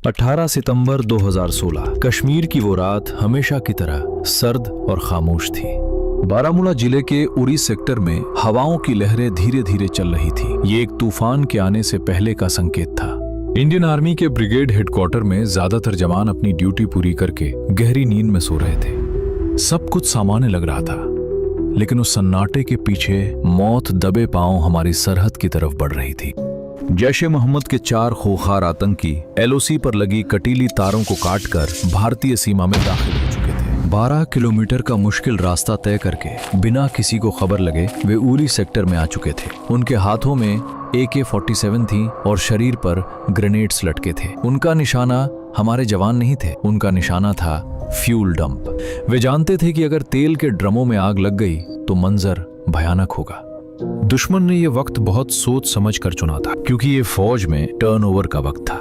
18 सितंबर 2016 कश्मीर की वो रात हमेशा की तरह सर्द और खामोश थी। बारामूला जिले के उरी सेक्टर में हवाओं की लहरें धीरे धीरे चल रही थी। ये एक तूफान के आने से पहले का संकेत था। इंडियन आर्मी के ब्रिगेड हेडक्वार्टर में ज्यादातर जवान अपनी ड्यूटी पूरी करके गहरी नींद में सो रहे थे। सब कुछ सामान्य लग रहा था, लेकिन उस सन्नाटे के पीछे मौत दबे पांव हमारी सरहद की तरफ बढ़ रही थी। जैश ए मोहम्मद के 4 खूंखार आतंकी एलओसी पर लगी कटीली तारों को काटकर भारतीय सीमा में दाखिल हो चुके थे। 12 किलोमीटर का मुश्किल रास्ता तय करके बिना किसी को खबर लगे वे उरी सेक्टर में आ चुके थे। उनके हाथों में AK-47 थी और शरीर पर ग्रेनेड्स लटके थे। उनका निशाना हमारे जवान नहीं थे, उनका निशाना था फ्यूल डंप। वे जानते थे कि अगर तेल के ड्रमों में आग लग गई तो मंजर भयानक होगा। दुश्मन ने यह वक्त बहुत सोच समझ कर चुना था, क्योंकि ये फौज में टर्नओवर का वक्त था।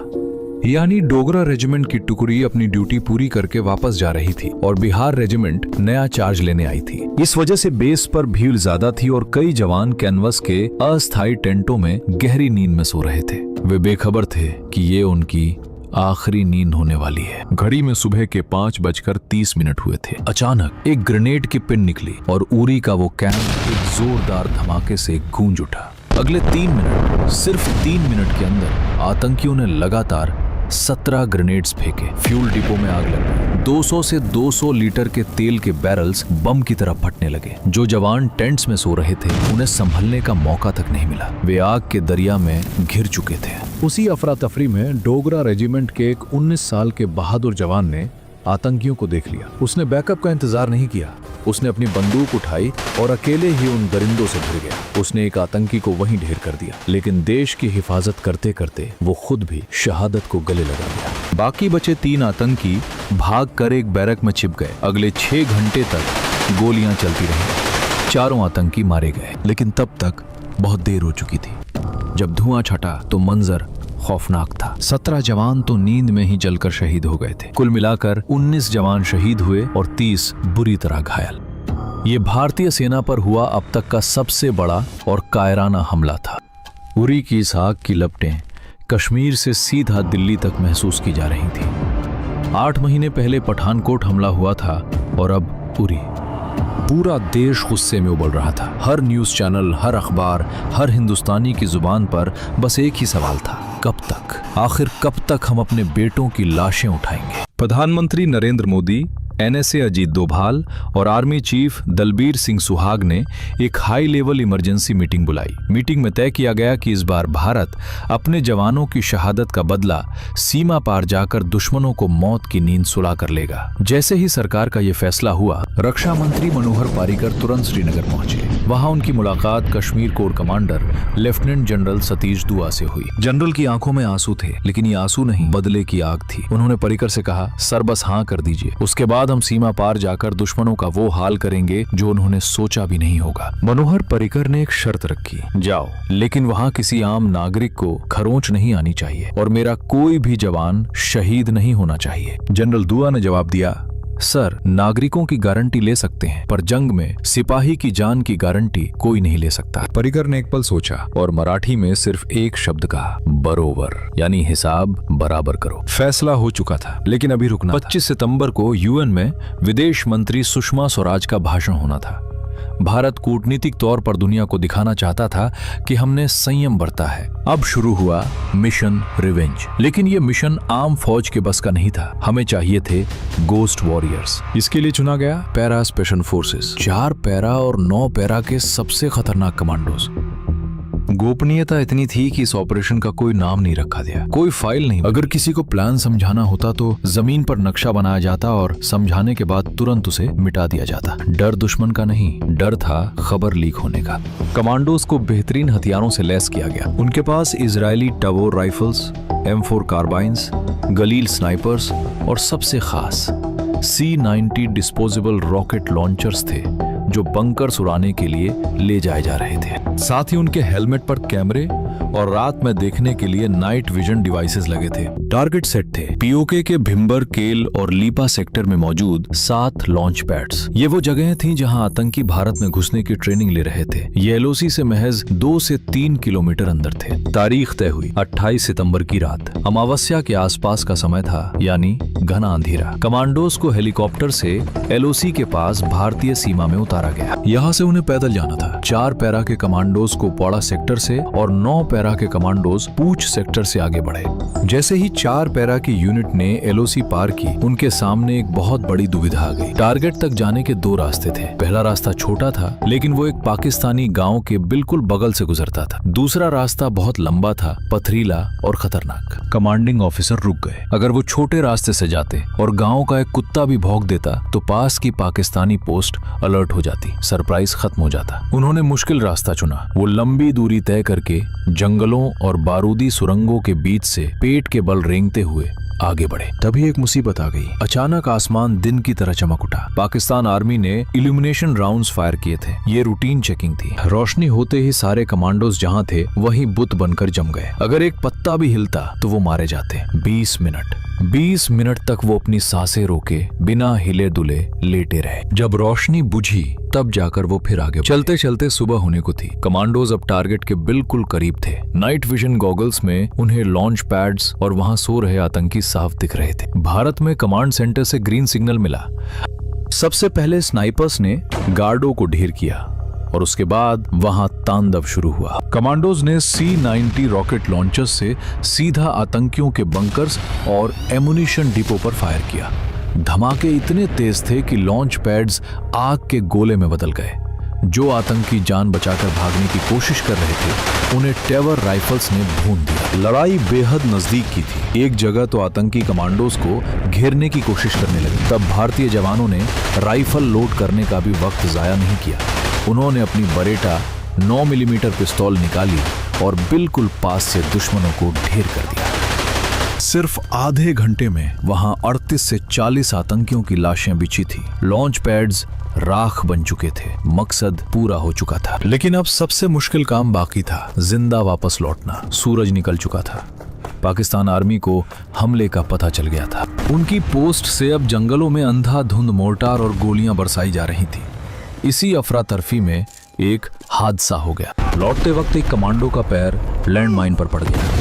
यानी डोगरा रेजिमेंट की टुकड़ी अपनी ड्यूटी पूरी करके वापस जा रही थी और बिहार रेजिमेंट नया चार्ज लेने आई थी। इस वजह से बेस पर भीड़ ज्यादा थी और कई जवान कैनवस के अस्थायी टेंटों में गहरी नींद में सो रहे थे। वे बेखबर थे कि ये उनकी आखिरी नींद होने वाली है। घड़ी में सुबह के 5:30 हुए थे। अचानक एक ग्रेनेड की पिन निकली और उरी का वो कैंप एक जोरदार धमाके से गूंज उठा। अगले 3 मिनट, सिर्फ 3 मिनट के अंदर आतंकियों ने लगातार 17 ग्रेनेड्स फेंके। फ्यूल डिपो में आग लग गई। 200 से 200 लीटर के तेल के बैरल्स बम की तरह फटने लगे। जो जवान टेंट्स में सो रहे थे उन्हें संभलने का मौका तक नहीं मिला। वे आग के दरिया में घिर चुके थे। उसी अफरा तफरी में डोगरा रेजिमेंट के एक 19 साल के बहादुर जवान ने आतंकियों को देख लिया। उसने बैकअप का इंतजार नहीं किया। उसने अपनी बंदूक उठाई और अकेले ही उन दरिंदों से भिड़ गया। उसने एक आतंकी को वहीं ढेर कर दिया, लेकिन देश की हिफाजत करते करते वो खुद भी शहादत को गले लगा गया। बाकी बचे 3 आतंकी भागकर एक बैरक में छिप गए। अगले 6 घंटे तक गोलियां चलती रहीं। 4 आतंकी मारे गए, लेकिन तब तक बहुत देर हो चुकी थी। जब धुआं छटा तो मंजर खौफनाक था। 17 जवान तो नींद में ही जलकर शहीद हो गए थे। कुल मिलाकर 19 जवान शहीद हुए और 30 बुरी तरह घायल। ये भारतीय सेना पर हुआ अब तक का सबसे बड़ा और कायराना हमला था। उरी की इस आग की लपटें कश्मीर से सीधा दिल्ली तक महसूस की जा रही थी। 8 महीने पहले पठानकोट हमला हुआ था और अब उरी। पूरा देश गुस्से में उबल रहा था। हर न्यूज चैनल, हर अखबार, हर हिंदुस्तानी की जुबान पर बस एक ही सवाल था, कब तक? आखिर कब तक हम अपने बेटों की लाशें उठाएंगे? प्रधानमंत्री नरेंद्र मोदी, NSA अजीत डोभाल और आर्मी चीफ दलबीर सिंह सुहाग ने एक हाई लेवल इमरजेंसी मीटिंग बुलाई। मीटिंग में तय किया गया कि इस बार भारत अपने जवानों की शहादत का बदला सीमा पार जाकर दुश्मनों को मौत की नींद सुला कर लेगा। जैसे ही सरकार का ये फैसला हुआ, रक्षा मंत्री मनोहर पारिकर तुरंत श्रीनगर पहुंचे। वहां उनकी मुलाकात Kashmir core commander lieutenant general Satish दुआ से हुई। जनरल की आंखों में आंसू थे, लेकिन ये आंसू नहीं, बदले की आग थी। उन्होंने पारिकर से कहा, सर बस हाँ कर दीजिए, उसके बाद हम सीमा पार जाकर दुश्मनों का वो हाल करेंगे जो उन्होंने सोचा भी नहीं होगा। मनोहर पारिकर ने एक शर्त रखी, जाओ, लेकिन वहां किसी आम नागरिक को खरोंच नहीं आनी चाहिए और मेरा कोई भी जवान शहीद नहीं होना चाहिए। जनरल दुआ ने जवाब दिया, सर, नागरिकों की गारंटी ले सकते हैं, पर जंग में सिपाही की जान की गारंटी कोई नहीं ले सकता। पारिकर ने एक पल सोचा और मराठी में सिर्फ एक शब्द कहा, बरोबर, यानी हिसाब बराबर करो। फैसला हो चुका था, लेकिन अभी रुकना 25 सितंबर को UN में विदेश मंत्री सुषमा स्वराज का भाषण होना था। भारत कूटनीतिक तौर पर दुनिया को दिखाना चाहता था कि हमने संयम बरता है। अब शुरू हुआ मिशन रिवेंज, लेकिन ये मिशन आम फौज के बस का नहीं था। हमें चाहिए थे गोस्ट वॉरियर्स। इसके लिए चुना गया पैरा स्पेशल फोर्सेस। 4 पैरा और 9 पैरा के सबसे खतरनाक कमांडोज। गोपनीयता इतनी थी कि इस ऑपरेशन का कोई नाम नहीं रखा गया, कोई फाइल नहीं। अगर किसी को प्लान समझाना होता तो जमीन पर नक्शा बनाया जाता और समझाने के बाद तुरंत उसे मिटा दिया जाता। डर दुश्मन का नहीं, डर था खबर लीक होने का। कमांडोज को बेहतरीन हथियारों से लैस किया गया। उनके पास इजरायली टवोर राइफल्स, M4 कार्बाइन्स, गलील स्नाइपर्स और सबसे खास C-90 डिस्पोजेबल रॉकेट लॉन्चर्स थे, जो बंकर्स उड़ाने के लिए ले जाए जा रहे थे। साथ ही उनके हेलमेट पर कैमरे और रात में देखने के लिए नाइट विजन डिवाइसेस लगे थे। टारगेट सेट थे पीओके के भिम्बर, केल और लीपा सेक्टर में मौजूद 7 लॉन्च पैड्स। ये वो जगहें थीं जहां आतंकी भारत में घुसने की ट्रेनिंग ले रहे थे। ये एलओसी से महज 2 से 3 किलोमीटर अंदर थे। तारीख तय हुई 28 सितंबर की रात। अमावस्या के आसपास का समय था, यानी घना अंधेरा। कमांडोज को हेलीकॉप्टर से एलओसी के पास भारतीय सीमा में उतारा गया। यहाँ से उन्हें पैदल जाना था। 4 पैरा के कमांडोज को पौड़ा सेक्टर से और 9 पैरा के कमांडोज पूंछ सेक्टर से आगे बढ़े। जैसे ही 4 पैरा की यूनिट ने एलओसी पार की, उनके सामने एक बहुत बड़ी दुविधा आ गई। टारगेट तक जाने के 2 रास्ते थे। पहला रास्ता छोटा था, लेकिन वो एक पाकिस्तानी गांव के बिल्कुल बगल से गुजरता था। दूसरा रास्ता बहुत लंबा था, पथरीला और खतरनाक। कमांडिंग ऑफिसर रुक गए। अगर वो छोटे रास्ते से जाते और गांव का एक कुत्ता भी भौंक देता तो पास की पाकिस्तानी पोस्ट अलर्ट हो जाती, सरप्राइज खत्म हो जाता। उन्होंने मुश्किल रास्ता चुना। वो लंबी दूरी तय करके जंगलों और बारूदी सुरंगों के बीच से पेट के बल रेंगते हुए आगे बढ़े। तभी एक मुसीबत आ गई। अचानक आसमान दिन की तरह चमक उठा। पाकिस्तान आर्मी ने इल्यूमिनेशन राउंड्स फायर किए थे। ये रूटीन चेकिंग थी। रोशनी होते ही सारे कमांडोज जहां थे वहीं बुत बनकर जम गए। अगर एक पत्ता भी हिलता तो वो मारे जाते। 20 मिनट तक वो अपनी सांसें रोके बिना हिले दुले लेटे रहे। जब रोशनी बुझी तब जाकर वो फिर आगे। चलते चलते सुबह होने को थी। कमांडोज अब टारगेट के बिल्कुल करीब थे। नाइट विजन गॉगल्स में उन्हें लॉन्च पैड्स और वहां सो रहे आतंकी साफ दिख रहे थे। भारत में कमांड सेंटर से ग्रीन सिग्नल मिला। सबसे पहले स्नाइपर्स ने गार्डों को ढेर किया और उसके बाद वहां तांडव शुरू हुआ। कमांडोज ने C-90 रॉकेट लॉन्चर्स से सीधा आतंकियों के बंकर्स और एमुनिशन डिपो पर फायर किया। धमाके इतने तेज थे कि लॉन्च पैड्स आग के गोले में बदल गए। जो आतंकी जान बचाकर भागने की कोशिश कर रहे थे उन्हें टेवर राइफल्स ने भून दिया। लड़ाई बेहद नजदीक की थी। एक जगह तो आतंकी कमांडोज को घेरने की कोशिश करने लगे। तब भारतीय जवानों ने राइफल लोड करने का भी वक्त जाया नहीं किया। उन्होंने अपनी बरेटा 9 मिलीमीटर पिस्तौल निकाली और बिल्कुल पास से दुश्मनों को ढेर कर दिया। सिर्फ आधे घंटे में वहां 38 से 40 आतंकियों की लाशें बिछी थी। लॉन्च पैड्स राख बन चुके थे। मकसद पूरा हो चुका था। लेकिन अब सबसे मुश्किल काम बाकी था, जिंदा वापस लौटना। सूरज निकल चुका था। पाकिस्तान आर्मी को हमले का पता चल गया था। उनकी पोस्ट से अब जंगलों में अंधाधुंध मोर्टार और गोलियां बरसाई जा रही थी। इसी अफरा तफरी में एक हादसा हो गया। लौटते वक्त एक कमांडो का पैर लैंडमाइन पर पड़ गया।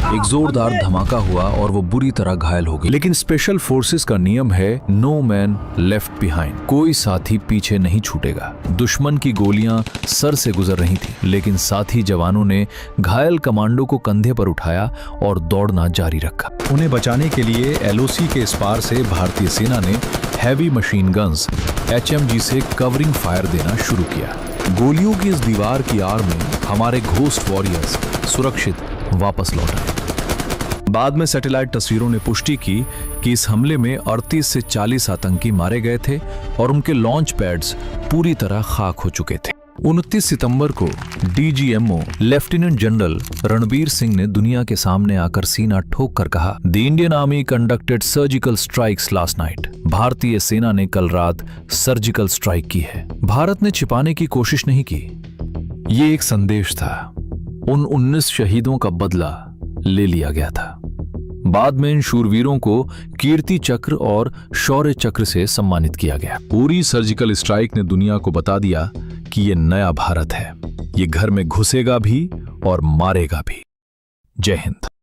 एक जोरदार धमाका हुआ और वो बुरी तरह घायल हो गई। लेकिन स्पेशल फोर्सेस का नियम है नो मैन लेफ्ट बिहाइंड। कोई साथी पीछे नहीं छूटेगा। दुश्मन की गोलियां सर से गुजर रही थी, लेकिन साथी जवानों ने घायल कमांडो को कंधे पर उठाया और दौड़ना जारी रखा। उन्हें बचाने के लिए एलओसी के इस पार से भारतीय सेना ने हैवी मशीन गन्स HMG से कवरिंग फायर देना शुरू किया। गोलियों की इस दीवार की आड़ में हमारे घोस्ट वॉरियर्स सुरक्षित वापस लौट आए। बाद में सैटेलाइट तस्वीरों ने पुष्टि की कि इस हमले में 38 से 40 आतंकी मारे गए थे और उनके लॉन्च पैड्स पूरी तरह खाक हो चुके थे। 29 सितंबर को DGMO lieutenant general Ranbir Singh ने दुनिया के सामने आकर सीना ठोक कर कहा, the Indian army conducted surgical strikes last night. भारतीय सेना ने कल रात सर्जिकल स्ट्राइक की है। भारत ने छिपाने की कोशिश नहीं की। ये एक संदेश था। उन 19 शहीदों का बदला ले लिया गया था। बाद में इन शूरवीरों को कीर्ति चक्र और शौर्य चक्र से सम्मानित किया गया। पूरी सर्जिकल स्ट्राइक ने दुनिया को बता दिया कि ये नया भारत है। ये घर में घुसेगा भी और मारेगा भी। जय हिंद।